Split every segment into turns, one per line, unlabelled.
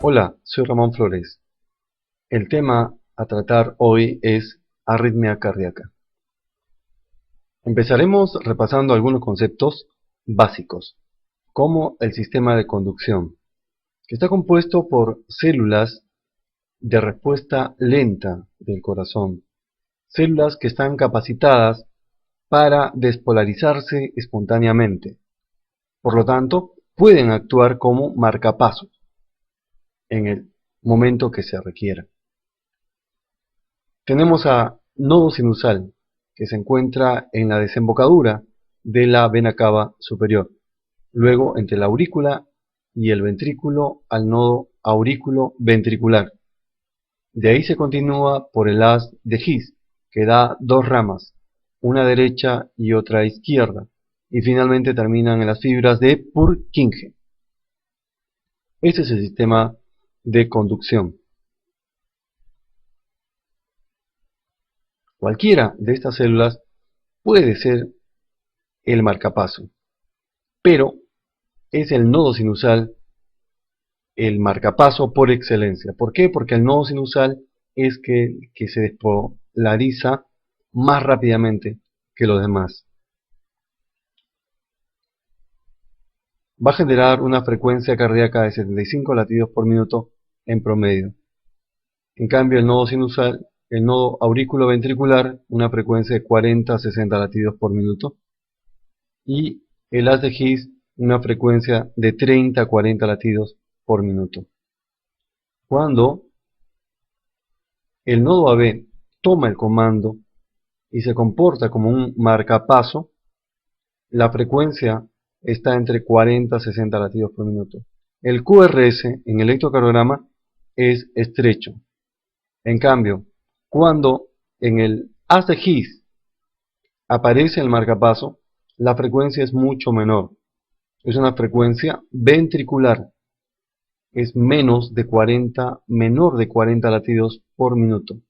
Hola, soy Ramón Flores. El tema a tratar hoy es arritmia cardíaca. Empezaremos repasando algunos conceptos básicos, como el sistema de conducción, que está compuesto por células de respuesta lenta del corazón, células que están capacitadas para despolarizarse espontáneamente. Por lo tanto, pueden actuar como marcapasos en el momento que se requiera. Tenemos a nodo sinusal, que se encuentra en la desembocadura de la vena cava superior, luego entre la aurícula y el ventrículo al nodo aurículo-ventricular. De ahí se continúa por el haz de His, que da dos ramas, una derecha y otra izquierda, y finalmente terminan en las fibras de Purkinje. Este es el sistema de conducción. Cualquiera de estas células puede ser el marcapaso, pero es el nodo sinusal el marcapaso por excelencia. ¿Por qué? Porque el nodo sinusal es que se despolariza más rápidamente que los demás. Va a generar una frecuencia cardíaca de 75 latidos por minuto en promedio. En cambio, el nodo sinusal, el nodo auriculoventricular, una frecuencia de 40 a 60 latidos por minuto. Y el haz de His, una frecuencia de 30 a 40 latidos por minuto. Cuando el nodo AB toma el comando y se comporta como un marcapaso, la frecuencia está entre 40 a 60 latidos por minuto. El QRS en el electrocardiograma es estrecho. En cambio, cuando en el haz de His aparece el marcapaso, la frecuencia es mucho menor. Es una frecuencia ventricular. Es menor de 40 latidos por minuto.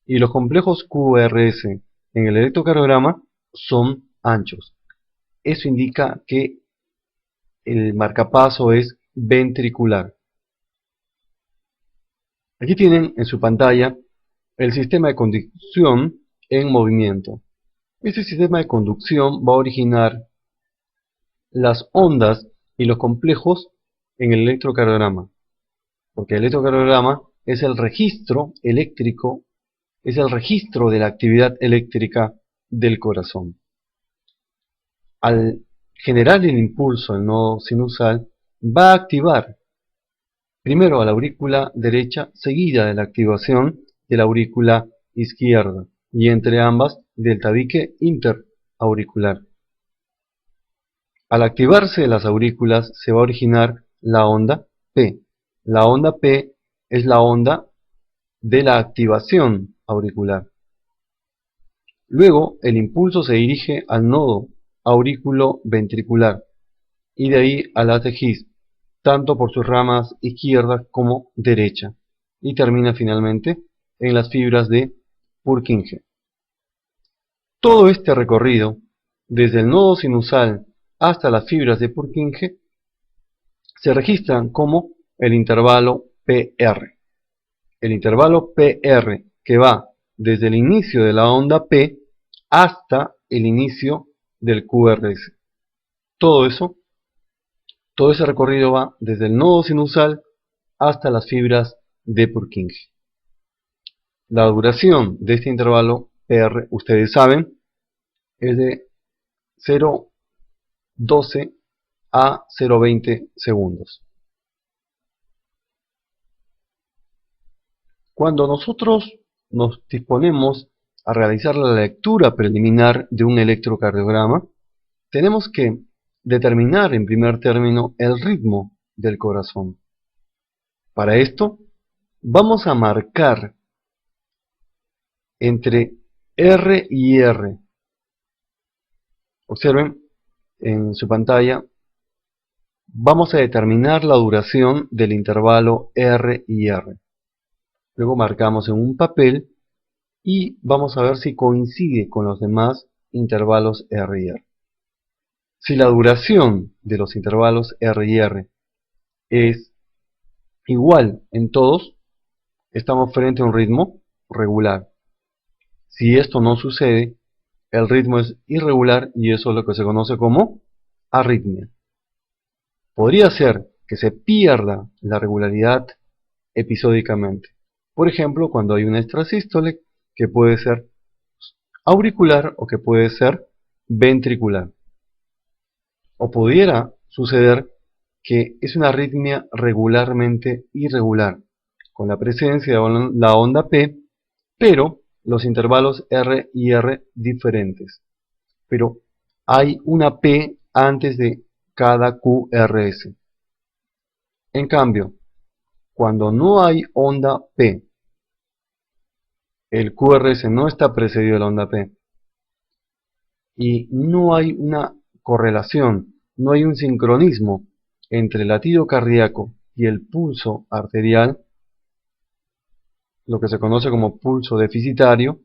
Y los complejos QRS en el electrocardiograma son anchos. Eso indica que el marcapaso es ventricular. Aquí tienen en su pantalla el sistema de conducción en movimiento. Este sistema de conducción va a originar las ondas y los complejos en el electrocardiograma, porque el electrocardiograma es el registro eléctrico, es el registro de la actividad eléctrica del corazón. Al generar el impulso el nodo sinusal, va a activar primero a la aurícula derecha, seguida de la activación de la aurícula izquierda, y entre ambas del tabique interauricular. Al activarse las aurículas se va a originar la onda P. La onda P es la onda de la activación auricular. Luego el impulso se dirige al nodo aurículo-ventricular y de ahí al haz de His, tanto por sus ramas izquierda como derecha, y termina finalmente en las fibras de Purkinje. Todo este recorrido, desde el nodo sinusal hasta las fibras de Purkinje, se registran como el intervalo PR. El intervalo PR que va desde el inicio de la onda P hasta el inicio del QRS. Todo ese recorrido va desde el nodo sinusal hasta las fibras de Purkinje. La duración de este intervalo PR, ustedes saben, es de 0,12 a 0,20 segundos. Cuando nosotros nos disponemos a realizar la lectura preliminar de un electrocardiograma, tenemos que determinar en primer término el ritmo del corazón. Para esto, vamos a marcar entre R y R. Observen en su pantalla, vamos a determinar la duración del intervalo R y R. Luego marcamos en un papel y vamos a ver si coincide con los demás intervalos R y R. Si la duración de los intervalos R y R es igual en todos, estamos frente a un ritmo regular. Si esto no sucede, el ritmo es irregular y eso es lo que se conoce como arritmia. Podría ser que se pierda la regularidad episódicamente. Por ejemplo, cuando hay una extrasístole que puede ser auricular o que puede ser ventricular. O pudiera suceder que es una arritmia regularmente irregular, con la presencia de la onda P, pero los intervalos R y R diferentes. Pero hay una P antes de cada QRS. En cambio, cuando no hay onda P, el QRS no está precedido de la onda P, y no hay una correlación, no hay un sincronismo entre el latido cardíaco y el pulso arterial, lo que se conoce como pulso deficitario,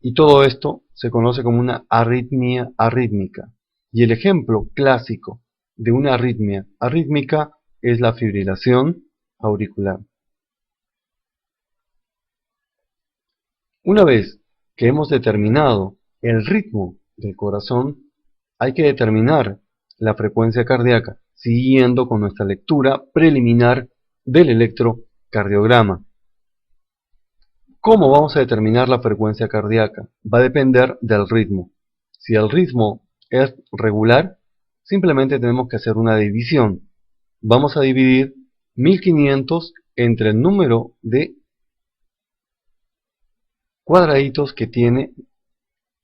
y todo esto se conoce como una arritmia arrítmica. Y el ejemplo clásico de una arritmia arrítmica es la fibrilación auricular. Una vez que hemos determinado el ritmo del corazón, hay que determinar la frecuencia cardíaca, siguiendo con nuestra lectura preliminar del electrocardiograma. ¿Cómo vamos a determinar la frecuencia cardíaca? Va a depender del ritmo. Si el ritmo es regular, simplemente tenemos que hacer una división. Vamos a dividir 1500 entre el número de cuadraditos que tiene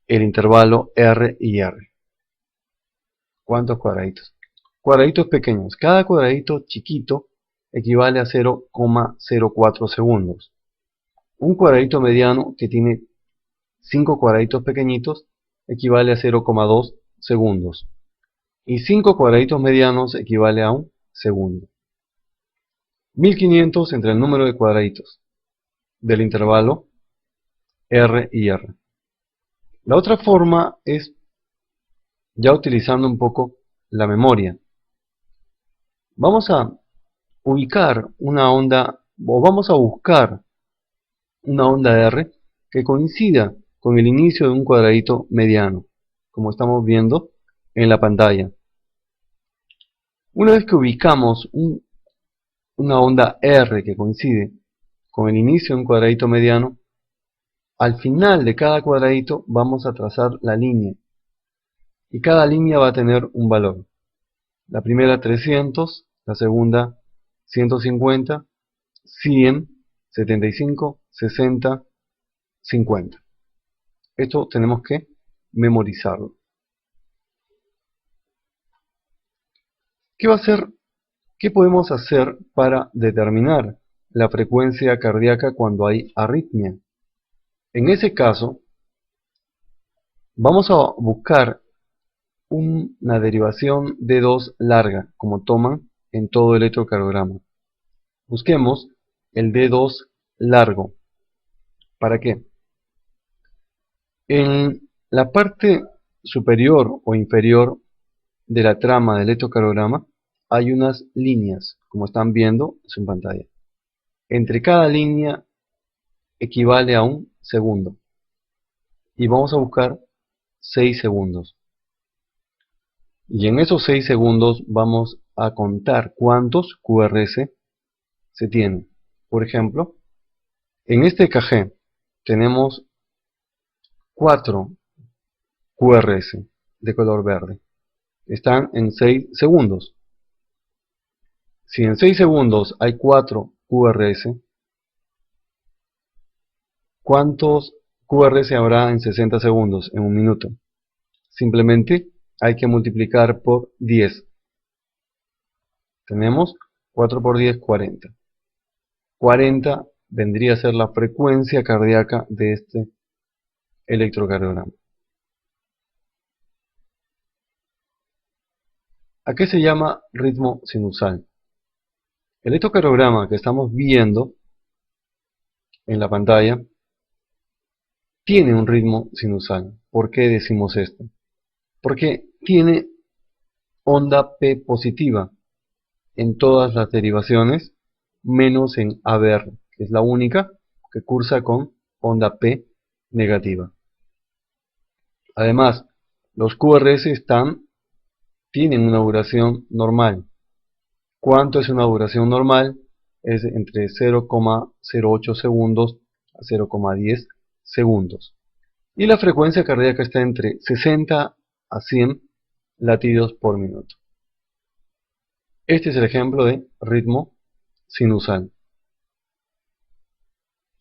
el intervalo R y R. ¿Cuántos cuadraditos? Cuadraditos pequeños. Cada cuadradito chiquito equivale a 0,04 segundos. Un cuadradito mediano que tiene 5 cuadraditos pequeñitos equivale a 0,2 segundos. Y 5 cuadraditos medianos equivale a 1 segundo. 1500 entre el número de cuadraditos del intervalo R y R. La otra forma es ya utilizando un poco la memoria. Vamos a ubicar una onda, o vamos a buscar una onda R que coincida con el inicio de un cuadradito mediano, como estamos viendo en la pantalla. Una vez que ubicamos una onda R que coincide con el inicio de un cuadradito mediano, al final de cada cuadradito vamos a trazar la línea. Y cada línea va a tener un valor. La primera 300, la segunda 150, 100, 75, 60, 50. Esto tenemos que memorizarlo. ¿Qué podemos hacer para determinar la frecuencia cardíaca cuando hay arritmia? En ese caso, vamos a buscar una derivación D2 larga, como toman en todo el electrocardiograma. Busquemos el D2 largo. ¿Para qué? En la parte superior o inferior de la trama del electrocardiograma hay unas líneas, como están viendo en su pantalla. Entre cada línea equivale a un segundo. Y vamos a buscar 6 segundos. Y en esos 6 segundos vamos a contar cuántos QRS se tienen. Por ejemplo, en este EKG tenemos 4 QRS de color verde. Están en 6 segundos. Si en 6 segundos hay 4 QRS, ¿cuántos QRS habrá en 60 segundos, en un minuto? Simplemente hay que multiplicar por 10. Tenemos 4 por 10, 40. 40 vendría a ser la frecuencia cardíaca de este electrocardiograma. ¿A qué se llama ritmo sinusal? El electrocardiograma que estamos viendo en la pantalla tiene un ritmo sinusal. ¿Por qué decimos esto? Porque tiene onda P positiva en todas las derivaciones menos en ABR, que es la única que cursa con onda P negativa. Además, los QRS tienen una duración normal. ¿Cuánto es una duración normal? Es entre 0,08 segundos a 0,10 segundos. Y la frecuencia cardíaca está entre 60 a 100 latidos por minuto. Este es el ejemplo de ritmo sinusal.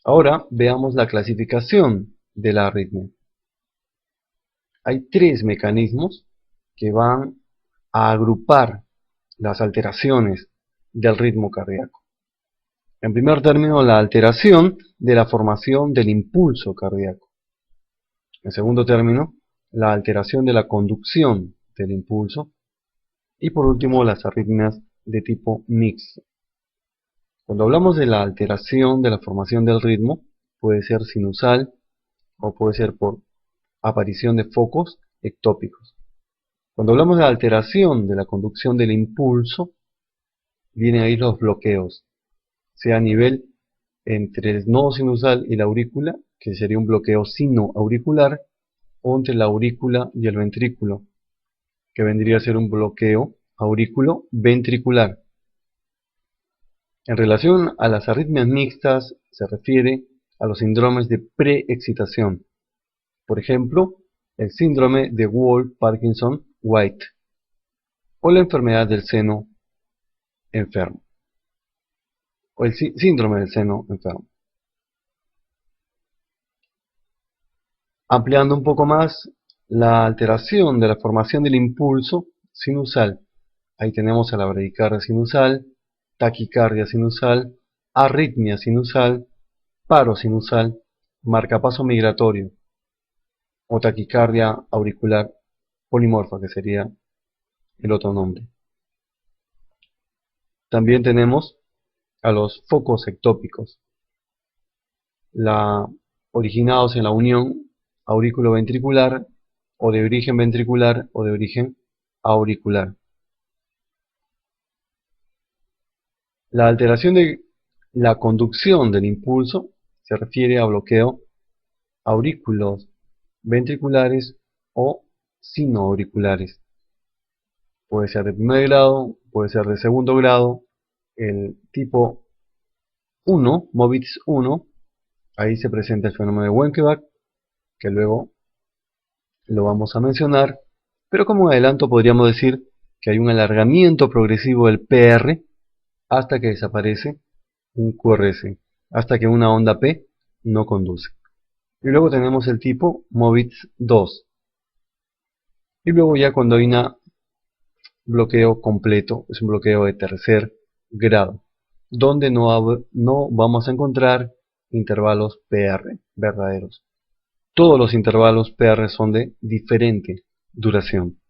Ahora veamos la clasificación de la arritmia. Hay tres mecanismos que van a agrupar las alteraciones del ritmo cardíaco. En primer término, la alteración de la formación del impulso cardíaco. En segundo término, la alteración de la conducción del impulso. Y por último, las arritmias de tipo mixto. Cuando hablamos de la alteración de la formación del ritmo, puede ser sinusal o puede ser por aparición de focos ectópicos. Cuando hablamos de la alteración de la conducción del impulso, vienen ahí los bloqueos, sea a nivel entre el nodo sinusal y la aurícula, que sería un bloqueo sinoauricular, o entre la aurícula y el ventrículo, que vendría a ser un bloqueo aurículo-ventricular. En relación a las arritmias mixtas, se refiere a los síndromes de preexcitación. Por ejemplo, el síndrome de Wolff-Parkinson-White o la enfermedad del seno enfermo o el síndrome del seno enfermo. Ampliando un poco más, la alteración de la formación del impulso sinusal. Ahí tenemos a la bradicardia sinusal, taquicardia sinusal, arritmia sinusal, paro sinusal, marcapaso migratorio o taquicardia auricular polimorfa, que sería el otro nombre. También tenemos a los focos ectópicos, originados en la unión aurículo-ventricular o de origen ventricular o de origen auricular. La alteración de la conducción del impulso se refiere a bloqueo aurículos ventriculares o sinoauriculares. Puede ser de primer grado, puede ser de segundo grado. El tipo 1, MOVITS 1, ahí se presenta el fenómeno de Wenckebach, que luego lo vamos a mencionar, pero como adelanto podríamos decir que hay un alargamiento progresivo del PR hasta que desaparece un QRS, hasta que una onda P no conduce. Y luego tenemos el tipo MOVITS 2. Y luego ya cuando hay un bloqueo completo, es un bloqueo de tercer grado, donde no vamos a encontrar intervalos PR verdaderos. Todos los intervalos PR son de diferente duración.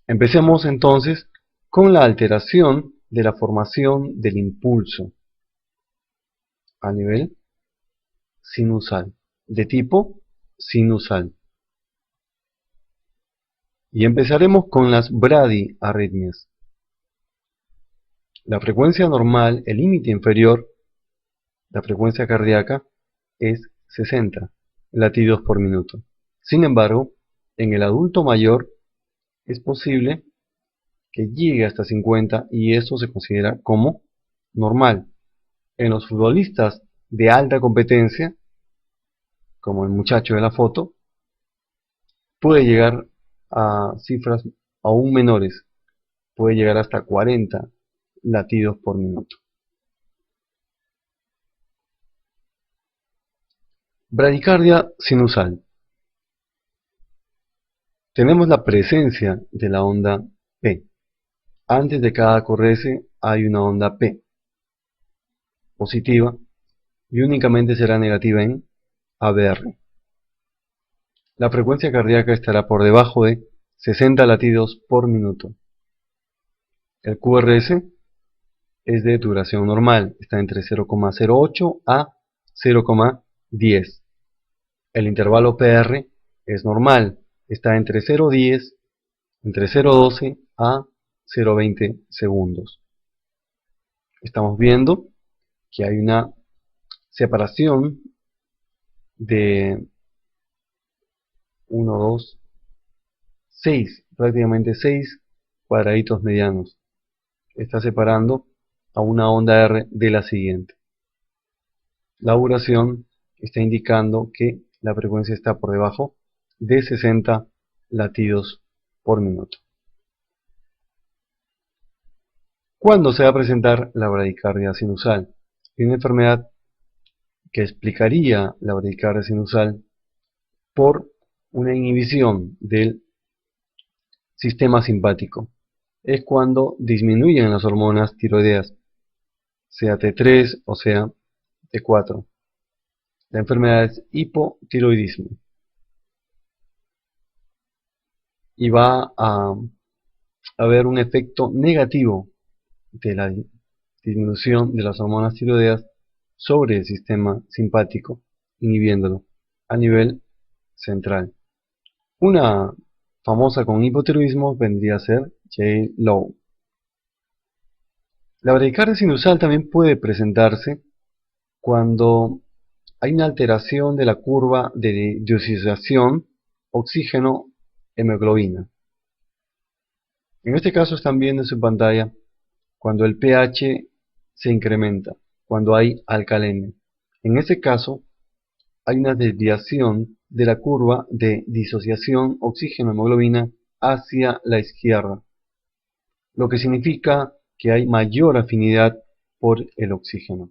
Empecemos entonces con la alteración de la formación del impulso a nivel sinusal, de tipo sinusal. Y empezaremos con las bradiarritmias. La frecuencia normal, el límite inferior, la frecuencia cardíaca, es 60 latidos por minuto. Sin embargo, en el adulto mayor es posible que llegue hasta 50 y eso se considera como normal. En los futbolistas de alta competencia, como el muchacho de la foto, puede llegar a cifras aún menores, puede llegar hasta 40 latidos por minuto. Bradicardia sinusal. Tenemos la presencia de la onda P. Antes de cada QRS hay una onda P positiva y únicamente será negativa en ABR. La frecuencia cardíaca estará por debajo de 60 latidos por minuto. El QRS es de duración normal, está entre 0,08 a 0,10. El intervalo PR es normal, está entre 0,10 a 0,20 segundos. Estamos viendo que hay una separación de 1, 2, 6, prácticamente 6 cuadraditos medianos. Está separando a una onda R de la siguiente. La duración está indicando que la frecuencia está por debajo de 60 latidos por minuto. ¿Cuándo se va a presentar la bradicardia sinusal? Es una enfermedad que explicaría la bradicardia sinusal por una inhibición del sistema simpático. Es cuando disminuyen las hormonas tiroideas, sea T3 o sea T4. La enfermedad es hipotiroidismo y va a haber un efecto negativo de la disminución de las hormonas tiroideas sobre el sistema simpático, inhibiéndolo a nivel central. Una famosa con hipotiroidismo vendría a ser J. Lo. La bradicardia sinusal también puede presentarse cuando hay una alteración de la curva de disociación oxígeno-hemoglobina. En este caso están viendo en su pantalla cuando el pH se incrementa, cuando hay alcalemia. En este caso hay una desviación de la curva de disociación oxígeno-hemoglobina hacia la izquierda, lo que significa que hay mayor afinidad por el oxígeno.